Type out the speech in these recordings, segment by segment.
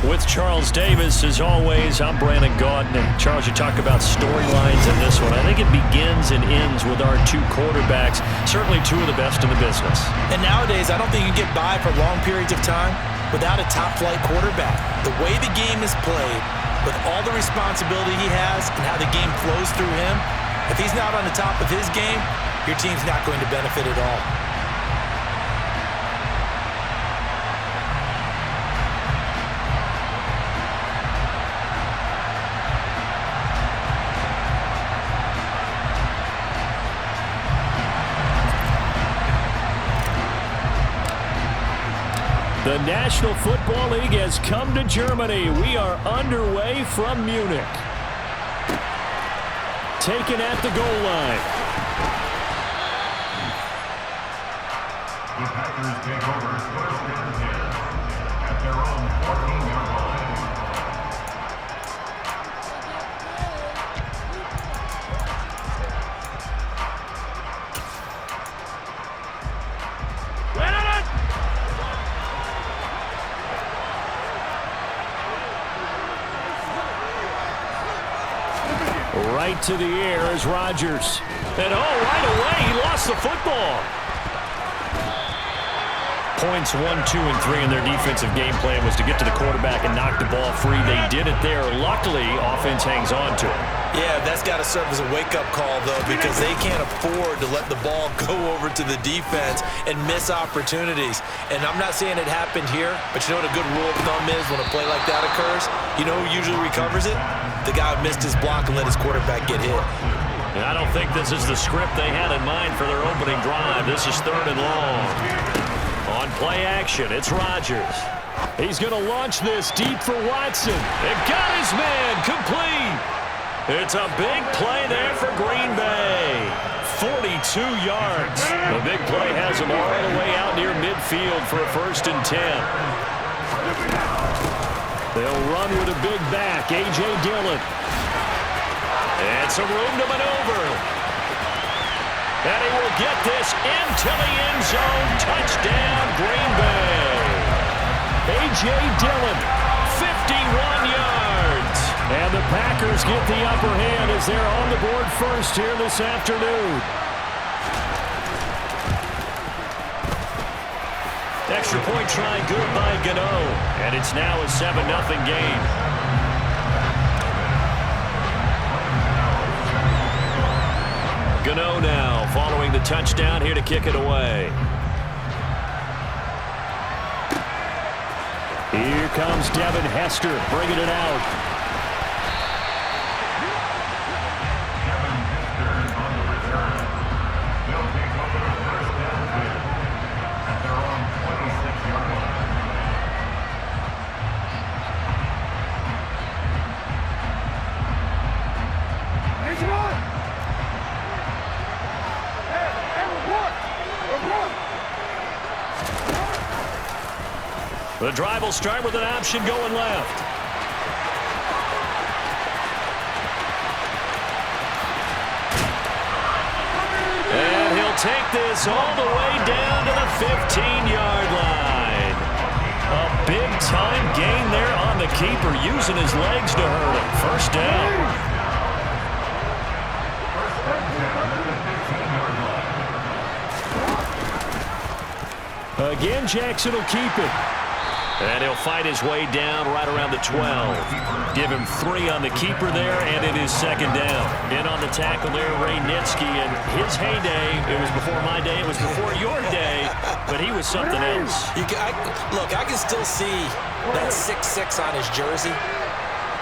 With Charles Davis, as always, I'm Brandon Gaudin. And Charles, you talk about storylines in this one. I think it begins and ends with our two quarterbacks, certainly two of the best in the business. And nowadays, I don't think you can get by for long periods of time without a top-flight quarterback. The way the game is played, with all the responsibility he has and how the game flows through him, if he's not on the top of his game, your team's not going to benefit at all. The National Football League has come to Germany. We are underway from Munich. Taken at the goal line. The Packers take over first and 10 at their own 14-yard line. Right to the air is Rodgers. And right away, he lost the football. Points 1, 2, and 3 in their defensive game plan was to get to the quarterback and knock the ball free. They did it there. Luckily, offense hangs on to it. Yeah, that's got to serve as a wake-up call, though, because they can't afford to let the ball go over to the defense and miss opportunities. And I'm not saying it happened here, but you know what a good rule of thumb is when a play like that occurs? You know who usually recovers it? The guy who missed his block and let his quarterback get hit. And I don't think this is the script they had in mind for their opening drive. This is 3rd and long. On play action, it's Rodgers. He's going to launch this deep for Watson. And got his man complete. It's a big play there for Green Bay. 42 yards. The big play has him all the way out near midfield for a 1st and 10. They'll run with a big back, A.J. Dillon. And some room to maneuver. And he will get this into the end zone. Touchdown, Green Bay. A.J. Dillon, 51 yards. And the Packers get the upper hand as they're on the board first here this afternoon. Extra point try good by Gano. And it's now a 7-0 game. Gano now following the touchdown here to kick it away. Here comes Devin Hester bringing it out. The drive will start with an option going left. And he'll take this all the way down to the 15-yard line. A big-time gain there on the keeper, using his legs to hurt him. First down. Again, Jackson will keep it. And he'll fight his way down right around the 12. Give him 3 on the keeper there, and it is 2nd down. In on the tackle there, Ray Nitsky. And his heyday, it was before my day, it was before your day, but he was something else. Look, I can still see that 6'6" on his jersey.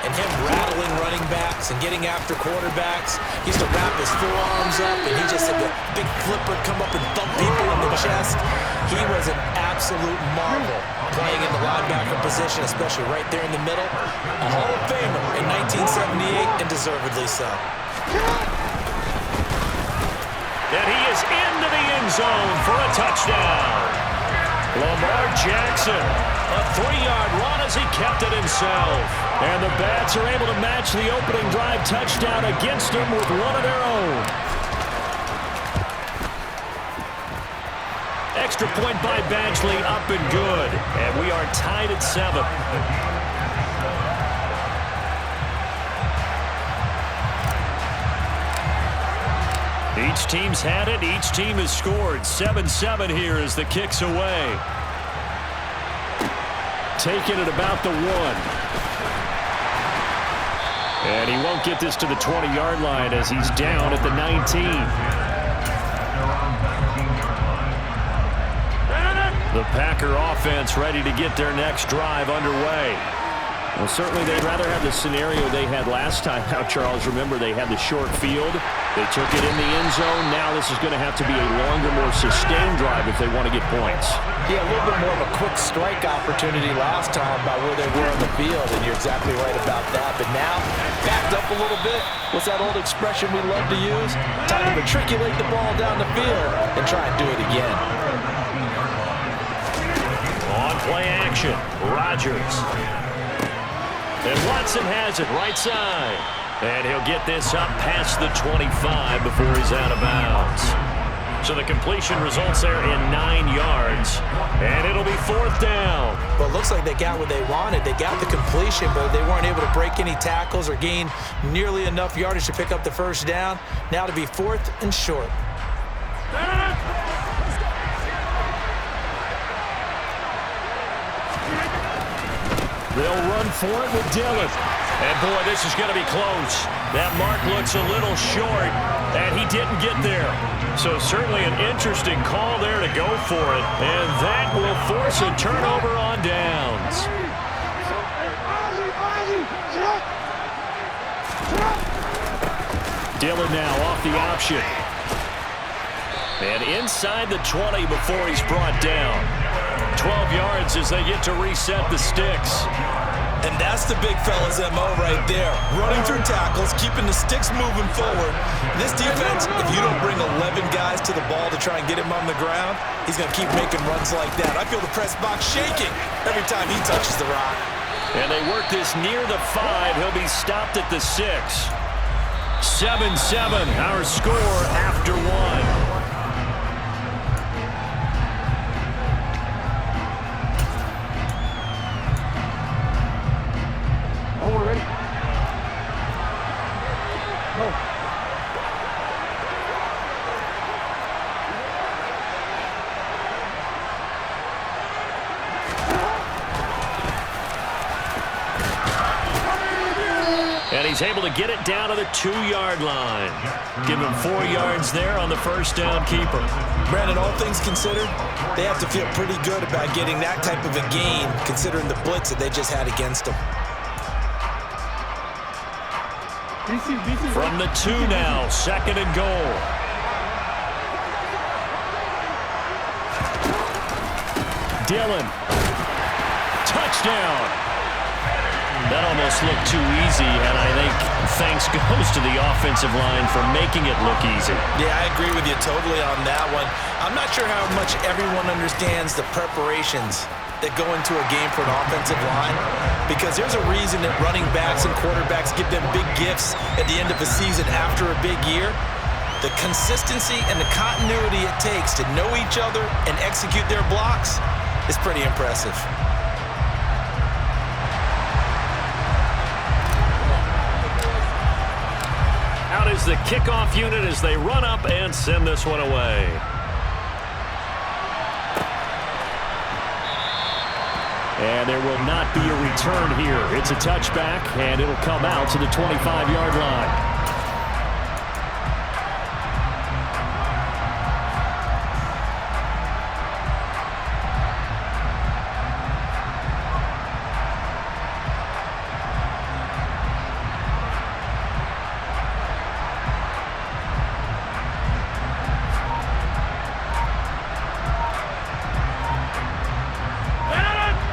And him rattling running backs and getting after quarterbacks. He used to wrap his forearms up, and he just had the big flipper come up and thump people in the chest. He was an absolute marvel playing in the linebacker position, especially right there in the middle. A Hall of Famer in 1978, and deservedly so. And he is into the end zone for a touchdown. Lamar Jackson, a 3-yard run as he kept it himself. And the Bats are able to match the opening drive touchdown against them with one of their own. Extra point by Badgley, up and good. And we are tied at 7. Each team's had it. Each team has scored. 7-7 here as the kick's away. Taking it about the 1. And he won't get this to the 20-yard line as he's down at the 19. The Packer offense ready to get their next drive underway. Well, certainly they'd rather have the scenario they had last time out, Charles. Remember, they had the short field. They took it in the end zone. Now this is going to have to be a longer, more sustained drive if they want to get points. Yeah, a little bit more of a quick strike opportunity last time by where they were on the field, and you're exactly right about that. But now, backed up a little bit. What's that old expression we love to use? Time to matriculate the ball down the field and try and do it again. On play action, Rodgers. And Watson has it right side. And he'll get this up past the 25 before he's out of bounds. So the completion results there in 9 yards. And it'll be 4th down. Well, it looks like they got what they wanted. They got the completion, but they weren't able to break any tackles or gain nearly enough yardage to pick up the first down. Now to be 4th and short. They'll run for it with Dillon. And, boy, this is going to be close. That mark looks a little short, and he didn't get there. So certainly an interesting call there to go for it. And that will force a turnover on downs. Dillon now off the option. And inside the 20 before he's brought down. 12 yards as they get to reset the sticks. And that's the big fella's MO right there. Running through tackles, keeping the sticks moving forward. This defense, if you don't bring 11 guys to the ball to try and get him on the ground, he's going to keep making runs like that. I feel the press box shaking every time he touches the rock. And they work this near the 5. He'll be stopped at the 6. 7-7, our score after 1. And he's able to get it down to the 2-yard line. Give him 4 yards there on the first down keeper. Brandon, all things considered, they have to feel pretty good about getting that type of a gain, considering the blitz that they just had against them. From the 2 now, 2nd and goal. Dillon. Touchdown. That almost looked too easy, and I think thanks goes to the offensive line for making it look easy. Yeah, I agree with you totally on that one. I'm not sure how much everyone understands the preparations that go into a game for an offensive line, because there's a reason that running backs and quarterbacks give them big gifts at the end of a season after a big year. The consistency and the continuity it takes to know each other and execute their blocks is pretty impressive. Out is the kickoff unit as they run up and send this one away. And there will not be a return here. It's a touchback, and it'll come out to the 25-yard line.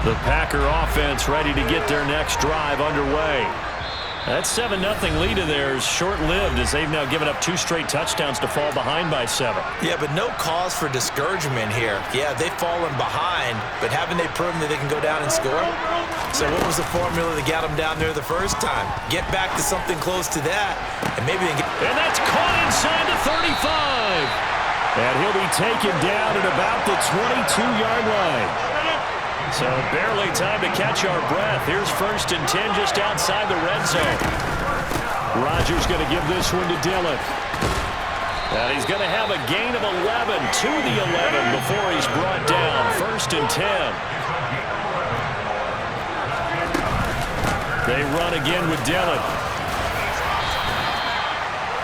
The Packer offense ready to get their next drive underway. That 7-0 lead of theirs short-lived as they've now given up 2 straight touchdowns to fall behind by 7. Yeah, but no cause for discouragement here. Yeah, they've fallen behind, but haven't they proven that they can go down and score? So what was the formula that got them down there the first time? Get back to something close to that, and maybe they can get... And that's caught inside the 35. And he'll be taken down at about the 22-yard line. So barely time to catch our breath. Here's 1st and 10 just outside the red zone. Rodgers going to give this one to Dillon. And he's going to have a gain of 11 to the 11 before he's brought down. 1st and 10. They run again with Dillon.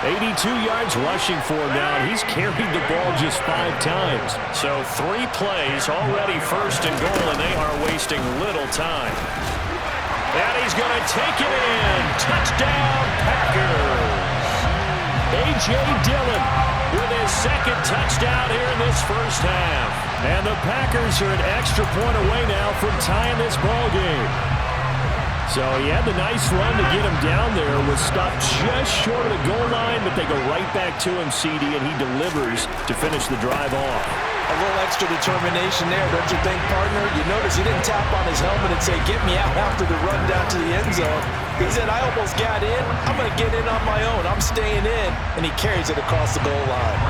82 yards rushing for him now. He's carried the ball just 5 times. So 3 plays already 1st and goal, and they are wasting little time. And he's going to take it in. Touchdown, Packers. A.J. Dillon with his 2nd touchdown here in this first half. And the Packers are an extra point away now from tying this ball game. So he had the nice run to get him down there, was stopped just short of the goal line, but they go right back to him, CD, and he delivers to finish the drive off. A little extra determination there, don't you think, partner? You notice he didn't tap on his helmet and say, get me out after the run down to the end zone. He said, I almost got in. I'm going to get in on my own. I'm staying in. And he carries it across the goal line.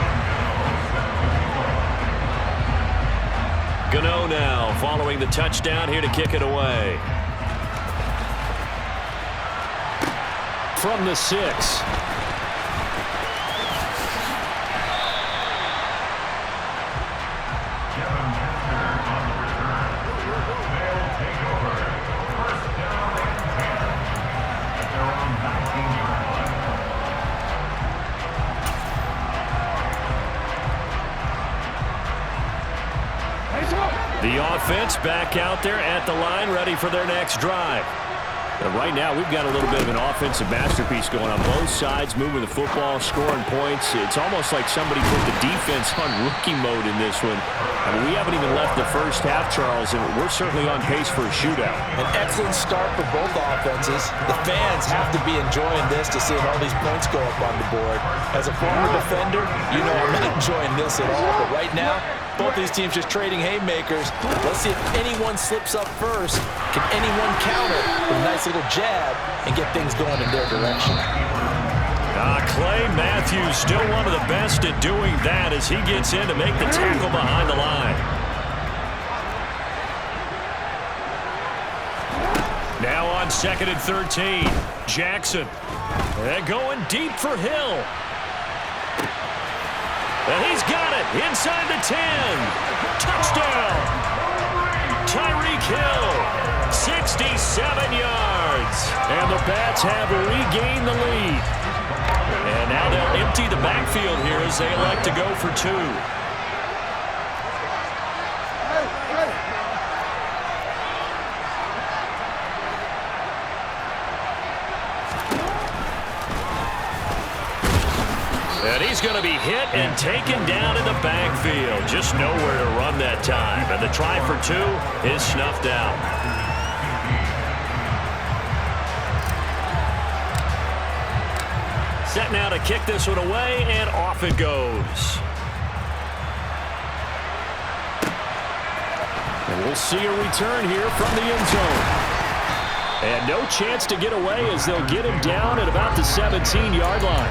Gano now following the touchdown here to kick it away. From the 6. The offense back out there at the line, ready for their next drive. Right now, we've got a little bit of an offensive masterpiece going on both sides, moving the football, scoring points. It's almost like somebody put the defense on rookie mode in this one. I mean, we haven't even left the first half, Charles, and we're certainly on pace for a shootout. An excellent start for both offenses. The fans have to be enjoying this to see all these points go up on the board. As a former defender, you know I'm not enjoying this at all. But right now, both these teams just trading haymakers. Let's see if anyone slips up first. Can anyone counter with a nice little jab and get things going in their direction? Clay Matthews still one of the best at doing that as he gets in to make the tackle behind the line. Now on 2nd and 13. Jackson. And going deep for Hill. And he's got it inside the 10. Touchdown. Tyreek Hill. 67 yards. And the Bats have regained the lead. And now they'll empty the backfield here as they elect to go for 2. And he's going to be hit and taken down in the backfield. Just nowhere to run that time. And the try for 2 is snuffed out. Set now to kick this one away, and off it goes. And we'll see a return here from the end zone. And no chance to get away as they'll get him down at about the 17-yard line.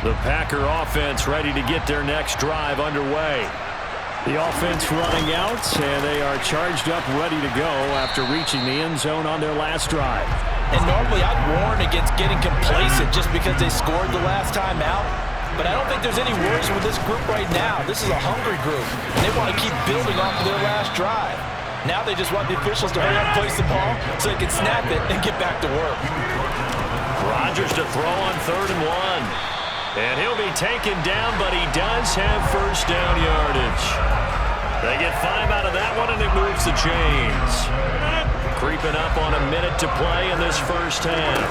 The Packer offense ready to get their next drive underway. The offense running out, and they are charged up, ready to go after reaching the end zone on their last drive. And normally I'd warn against getting complacent just because they scored the last time out. But I don't think there's any worries with this group right now. This is a hungry group, and they want to keep building off of their last drive. Now they just want the officials to hurry up and place the ball so they can snap it and get back to work. Rodgers to throw on 3rd and 1. And he'll be taken down, but he does have first down yardage. They get 5 out of that one, and it moves the chains. Creeping up on a minute to play in this first half.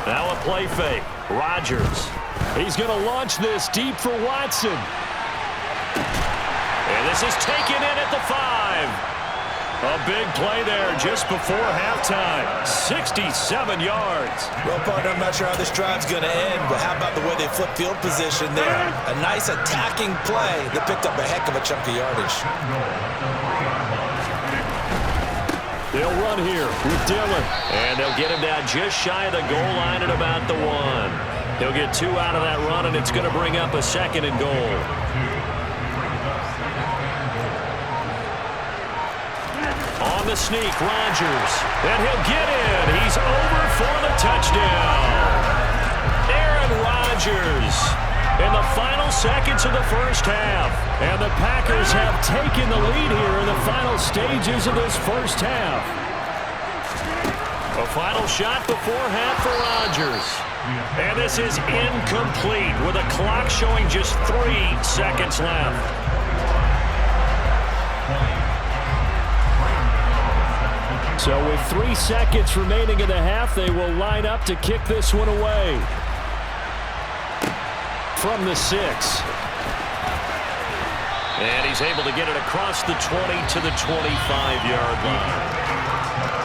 Now a play fake. Rodgers. He's going to launch this deep for Watson. And this is taken in at the 5. A big play there just before halftime. 67 yards. Well, partner, I'm not sure how this drive's going to end, but how about the way they flip field position there? A nice attacking play that picked up a heck of a chunk of yardage. They'll run here with Dillon. And they'll get him down just shy of the goal line at about the 1. He'll get 2 out of that run, and it's going to bring up a 2nd and goal. On the sneak, Rodgers. And he'll get in. He's over for the touchdown. Aaron Rodgers in the final seconds of the first half. And the Packers have taken the lead here in the final stages of this first half. A final shot before half for Rodgers. And this is incomplete with a clock showing just 3 seconds left. So with 3 seconds remaining in the half, they will line up to kick this one away. From the 6. And he's able to get it across the 20 to the 25-yard line.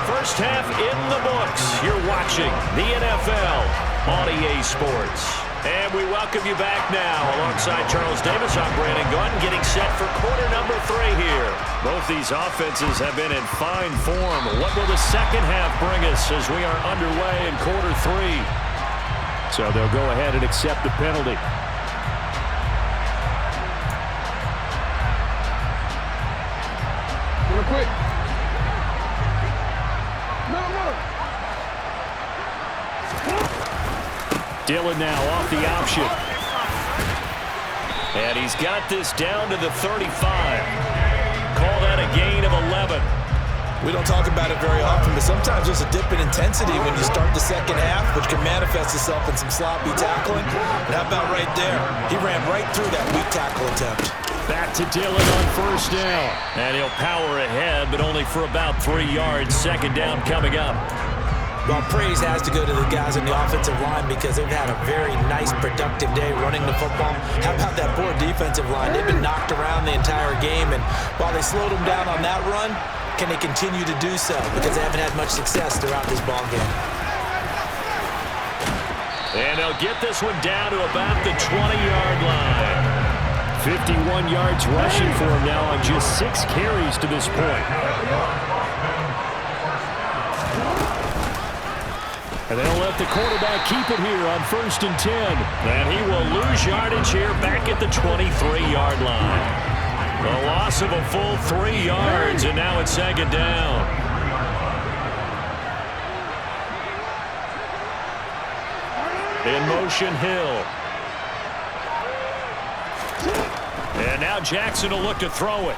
First half in the books. You're watching the NFL on EA Sports. And we welcome you back now. Alongside Charles Davis, I'm Brandon Gunn, getting set for quarter number 3 here. Both these offenses have been in fine form. What will the second half bring us as we are underway in quarter 3? So they'll go ahead and accept the penalty. Real quick. No. Dillon now off the option. And he's got this down to the 35. Call that a gain of 11. We don't talk about it very often, but sometimes there's a dip in intensity when you start the second half, which can manifest itself in some sloppy tackling. And how about right there? He ran right through that weak tackle attempt. Back to Dillon on first down. And he'll power ahead, but only for about 3 yards. Second down coming up. Well, praise has to go to the guys in the offensive line because they've had a very nice, productive day running the football. How about that poor defensive line? They've been knocked around the entire game, and while they slowed them down on that run, can they continue to do so? Because they haven't had much success throughout this ball game. And they'll get this one down to about the 20-yard line. 51 yards rushing for him now on just 6 carries to this point. And they'll let the quarterback keep it here on 1st and 10. And he will lose yardage here back at the 23-yard line. A loss of a full 3 yards, and now it's second down. In motion, Hill. And now Jackson will look to throw it.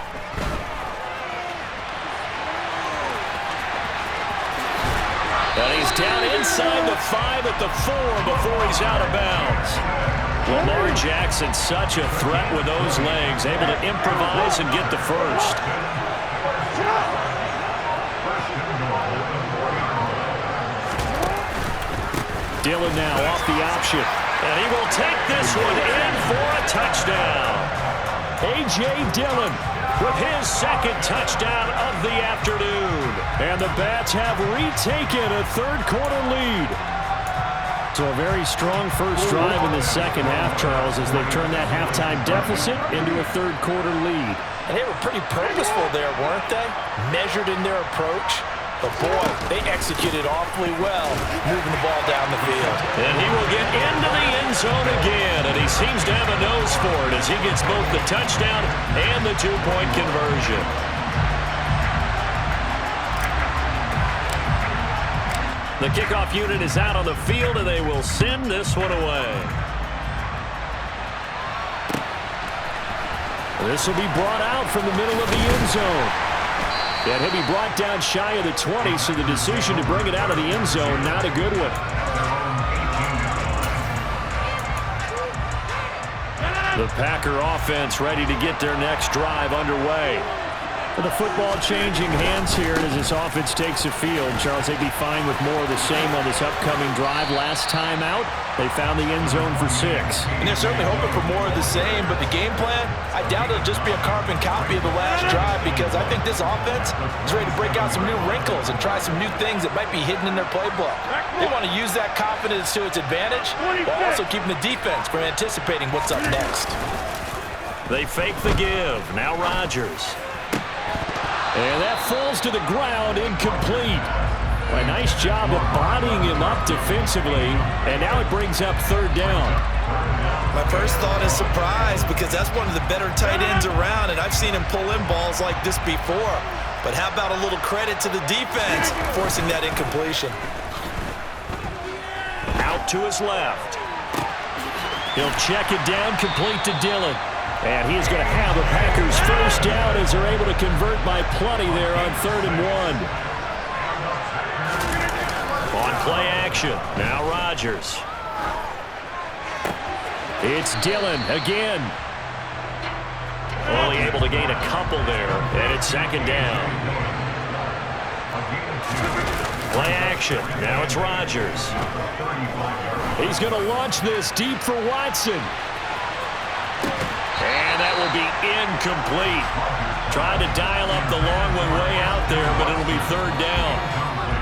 And he's down inside the 5 at the 4 before he's out of bounds. Lamar Jackson, such a threat with those legs, able to improvise and get the first. Dillon now off the option. And he will take this one in for a touchdown. A.J. Dillon with his second touchdown of the afternoon. And the Bats have retaken a third-quarter lead. So a very strong first drive in the second half, Charles, as they turn that halftime deficit into a third-quarter lead. And they were pretty purposeful there, weren't they? Measured in their approach. But, boy, they executed awfully well moving the ball down the field. And he will get into the end zone again, and he seems to have a nose for it as he gets both the touchdown and the two-point conversion. The kickoff unit is out on the field, and they will send this one away. This will be brought out from the middle of the end zone. And he'll be brought down shy of the 20, so the decision to bring it out of the end zone, not a good one. The Packer offense ready to get their next drive underway. With the football changing hands here as this offense takes the field, Charles, they'd be fine with more of the same on this upcoming drive. Last time out, they found the end zone for 6. And they're certainly hoping for more of the same, but the game plan, I doubt it'll just be a carbon copy of the last drive because I think this offense is ready to break out some new wrinkles and try some new things that might be hidden in their playbook. They want to use that confidence to its advantage while also keeping the defense from anticipating what's up next. They fake the give. Now Rodgers. And that falls to the ground, incomplete. A nice job of bodying him up defensively, and now it brings up third down. My first thought is surprise because that's one of the better tight ends around, and I've seen him pull in balls like this before. But how about a little credit to the defense forcing that incompletion? Out to his left. He'll check it down, complete to Dillon. And he's going to have the Packers first down as they're able to convert by plenty there on 3rd and 1. On play action, now Rodgers. It's Dillon again. Only able to gain a couple there, and it's 2nd down. Play action, now it's Rodgers. He's going to launch this deep for Watson. And that will be incomplete. Tried to dial up the long one way out there, but it'll be 3rd down.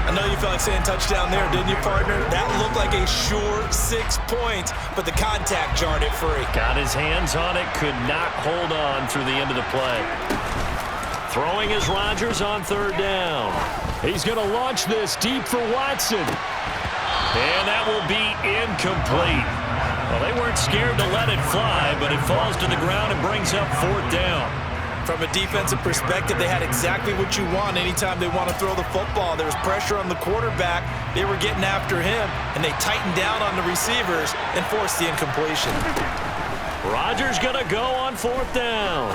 I know you felt like saying touchdown there, didn't you, partner? That looked like a sure 6 points, but the contact jarred it free. Got his hands on it, could not hold on through the end of the play. Throwing is Rodgers on 3rd down. He's going to launch this deep for Watson. And that will be incomplete. Well, they weren't scared to let it fly, but it falls to the ground and brings up 4th down. From a defensive perspective, they had exactly what you want anytime they want to throw the football. There was pressure on the quarterback. They were getting after him, and they tightened down on the receivers and forced the incompletion. Rodgers going to go on 4th down.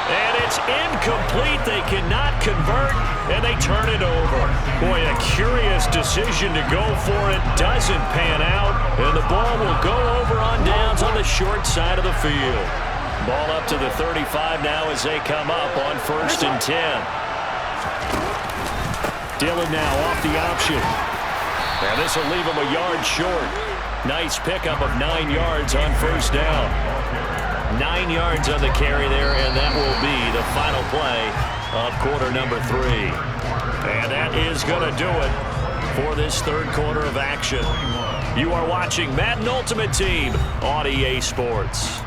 And it's incomplete. They cannot convert, and they turn it over. Boy, a curious decision to go for it. Doesn't pan out, and the ball will go over on downs on the short side of the field. Ball up to the 35 now as they come up on 1st and 10. Dillon now off the option. And this will leave him a yard short. Nice pickup of 9 yards on 1st down. 9 yards on the carry there, and that will be the final play of quarter number 3. And that is going to do it for this 3rd quarter of action. You are watching Madden Ultimate Team on EA Sports.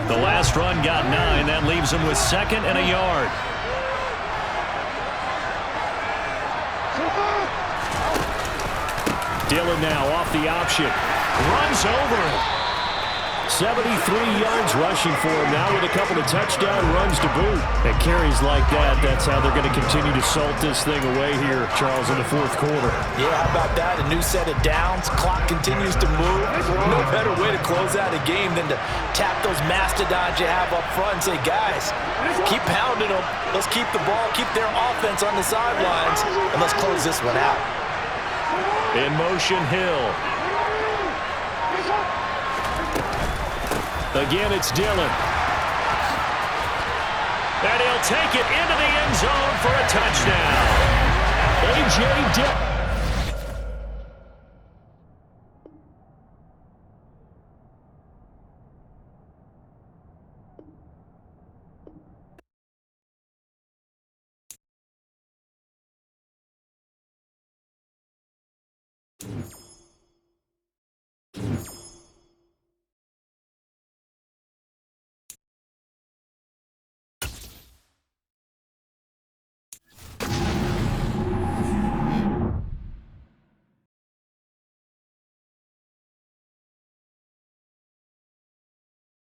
The last run got 9. That leaves him with 2nd and a yard. Dillon now off the option. Runs over it. 73 yards rushing for him now with a couple of touchdown runs to boot. And carries like that, that's how they're going to continue to salt this thing away here, Charles, in the 4th quarter. Yeah, how about that? A new set of downs. Clock continues to move. No better way to close out a game than to tap those mastodons you have up front and say, guys, keep pounding them. Let's keep the ball, keep their offense on the sidelines, and let's close this one out. In motion, Hill. Again, it's Dillon. And he'll take it into the end zone for a touchdown. A.J. Dillon.